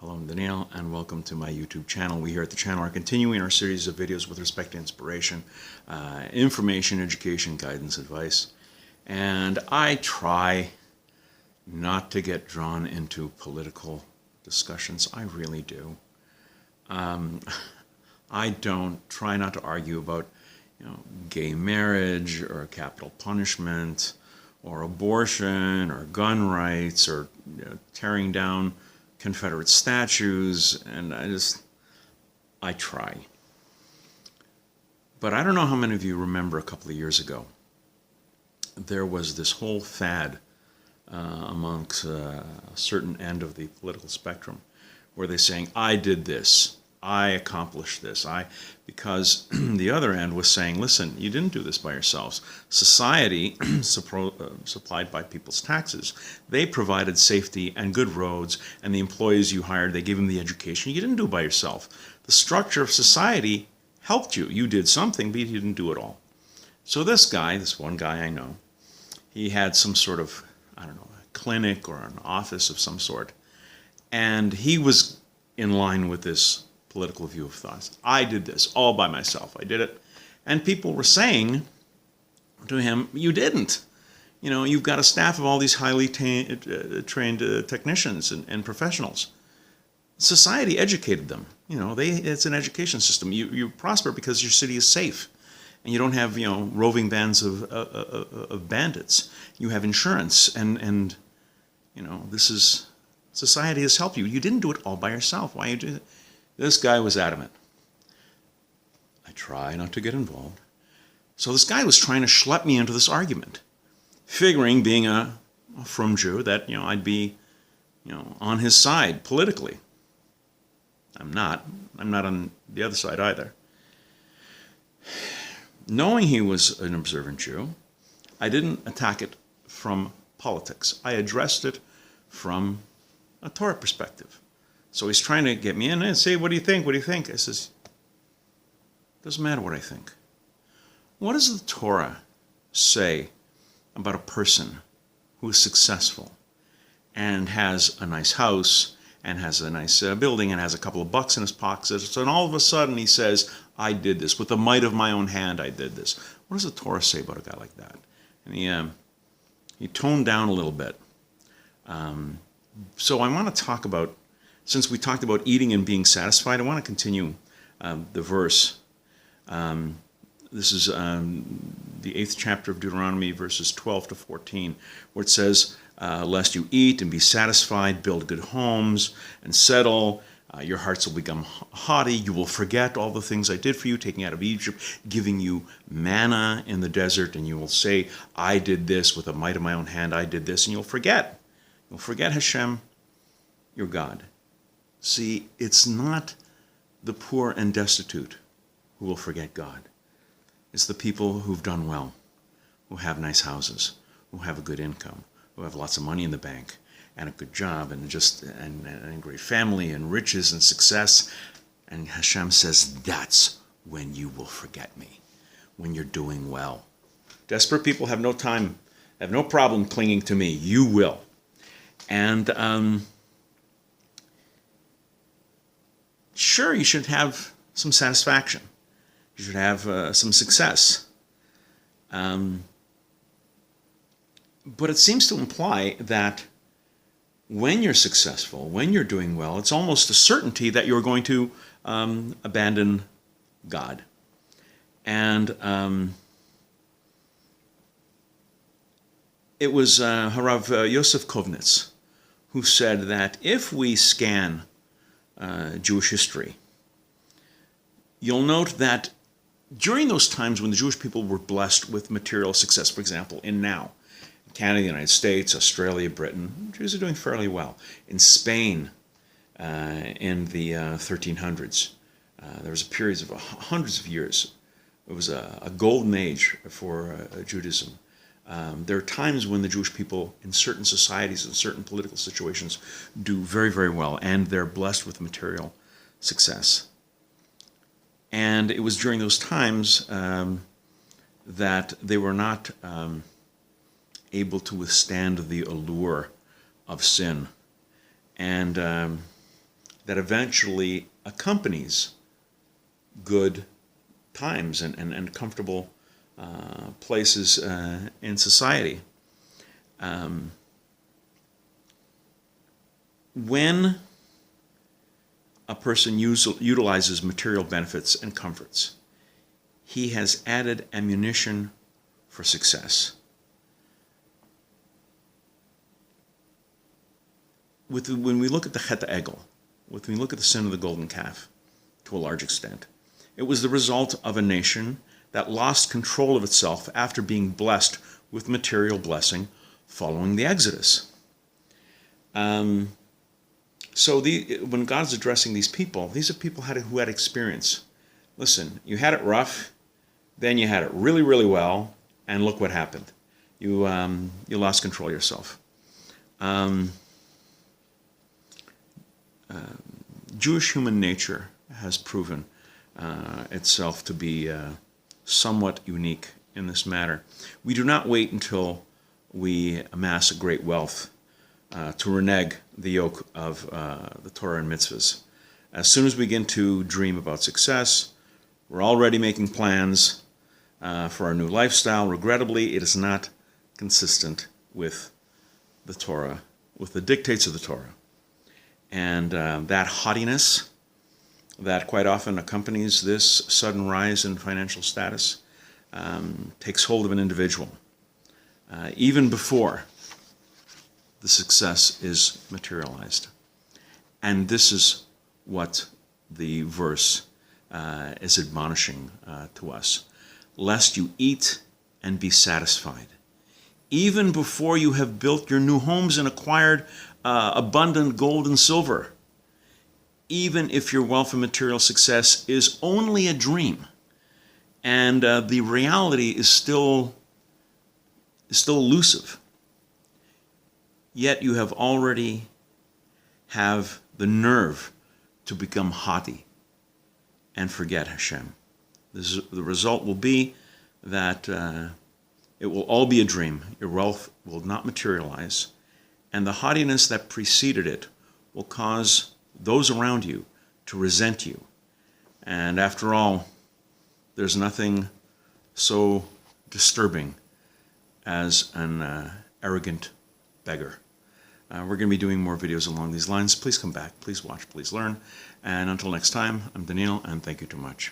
Hello, I'm Daniel, and welcome to my YouTube channel. We here at the channel are continuing our series of videos with respect to inspiration, information, education, guidance, advice. And I try not to get drawn into political discussions. I really do. I don't try not to argue about, gay marriage or capital punishment or abortion or gun rights or tearing down Confederate statues, and I try. But I don't know how many of you remember a couple of years ago, there was this whole fad amongst a certain end of the political spectrum where they're saying, I did this, I accomplished this, because the other end was saying, listen, you didn't do this by yourselves. Society, supplied by people's taxes, they provided safety and good roads, and the employees you hired, they gave them the education. You didn't do it by yourself. The structure of society helped you. You did something, but you didn't do it all. So this one guy I know, he had some sort of, a clinic or an office of some sort, and he was in line with this political view of thoughts. I did this all by myself. I did it. And people were saying to him, you didn't. You've got a staff of all these highly trained technicians and professionals. Society educated them. It's an education system. You prosper because your city is safe. And you don't have, roving bands of bandits. You have insurance and society has helped you. You didn't do it all by yourself. Why you do it? This guy was adamant. I try not to get involved. So this guy was trying to schlep me into this argument, figuring, being a frum Jew, that I'd be on his side politically. I'm not on the other side either. Knowing he was an observant Jew, I didn't attack it from politics. I addressed it from a Torah perspective. So he's trying to get me in and say, what do you think? What do you think? I says, doesn't matter what I think. What does the Torah say about a person who is successful and has a nice house and has a nice building and has a couple of bucks in his pocket? So and all of a sudden he says, I did this. With the might of my own hand, I did this. What does the Torah say about a guy like that? And he toned down a little bit. So I want to talk about, since we talked about eating and being satisfied, I want to continue the verse. This is the 8th chapter of Deuteronomy, verses 12 to 14, where it says, lest you eat and be satisfied, build good homes and settle. Your hearts will become haughty. You will forget all the things I did for you, taking out of Egypt, giving you manna in the desert, and you will say, I did this with the might of my own hand, I did this, and you'll forget. You'll forget Hashem, your God. See, it's not the poor and destitute who will forget God. It's the people who've done well, who have nice houses, who have a good income, who have lots of money in the bank, and a good job, and and a great family, and riches and success. And Hashem says, that's when you will forget me, when you're doing well. Desperate people have no time, have no problem clinging to me. You will. And sure, you should have some satisfaction. You should have some success. But it seems to imply that when you're successful, when you're doing well, it's almost a certainty that you're going to abandon God. And it was Rav Yosef Konvitz who said that if we scan Jewish history, you'll note that during those times when the Jewish people were blessed with material success, for example, in Canada, the United States, Australia, Britain, Jews are doing fairly well. In Spain, in the 1300s, there was a period of hundreds of years. It was a golden age for Judaism. There are times when the Jewish people in certain societies and certain political situations do very, very well, and they're blessed with material success. And it was during those times that they were not able to withstand the allure of sin. And that eventually accompanies good times and comfortable places in society. When a person utilizes material benefits and comforts, he has added ammunition for success. When we look at the Chet Egel, when we look at the sin of the golden calf, to a large extent, it was the result of a nation that lost control of itself after being blessed with material blessing following the Exodus. So when God's addressing these are people who had experience. Listen, you had it rough, then you had it really, really well, and look what happened. You lost control of yourself. Jewish human nature has proven itself to be somewhat unique in this matter. We do not wait until we amass a great wealth to renege the yoke of the Torah and mitzvahs. As soon as we begin to dream about success, we're already making plans for our new lifestyle. Regrettably, it is not consistent with the Torah, with the dictates of the Torah. And that haughtiness that quite often accompanies this sudden rise in financial status takes hold of an individual, even before the success is materialized. And this is what the verse is admonishing to us. Lest you eat and be satisfied, even before you have built your new homes and acquired abundant gold and silver. Even if your wealth and material success is only a dream, and the reality is still elusive, yet you have already have the nerve to become haughty and forget Hashem. The result will be that it will all be a dream. Your wealth will not materialize, and the haughtiness that preceded it will cause those around you to resent you. And after all, there's nothing so disturbing as an arrogant beggar. We're going to be doing more videos along these lines. Please come back, please watch, please learn. And until next time, I'm Daniel, and thank you too much.